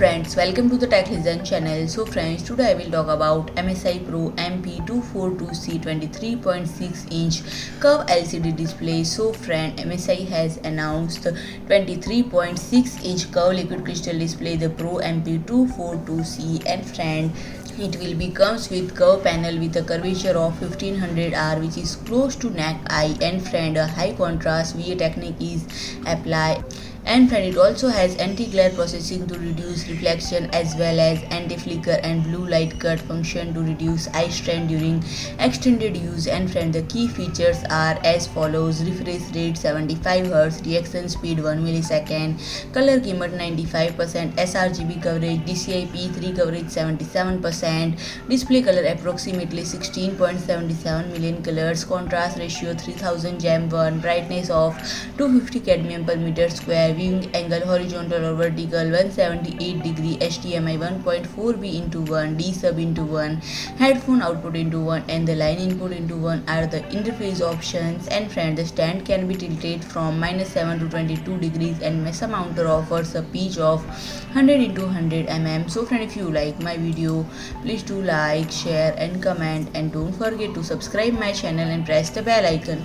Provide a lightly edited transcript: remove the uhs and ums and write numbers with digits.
friends, welcome to the Tech Listen channel. So friends, today I will talk about MSI Pro MP242C 23.6-inch curved LCD display. So friend, MSI has announced 23.6-inch curved liquid crystal display, the Pro MP242C, and friend, it will be comes with curve panel with a curvature of 1500R, which is close to naked eye, and friend, a high contrast VA technique is applied. And friend, it also has anti-glare processing to reduce reflection, as well as anti-flicker and blue light cut function to reduce eye strain during extended use. And friend, the key features are as follows: refresh rate 75Hz, reaction speed 1 millisecond, color gamut 95%, sRGB coverage, DCI P3 coverage 77%, display color approximately 16.77 million colors, contrast ratio 3000 Gem1, brightness of 250 cadmium per meter square, viewing angle horizontal or vertical 178 degree, HDMI 1.4B into 1, D sub into 1, headphone output into 1, and the line input into 1 are the interface options. And friend, the stand can be tilted from -7 to 22 degrees, and VESA mounter offers a pitch of 100 into 100 mm. So friend, if you like my video, please do like, share and comment, and don't forget to subscribe my channel and press the bell icon.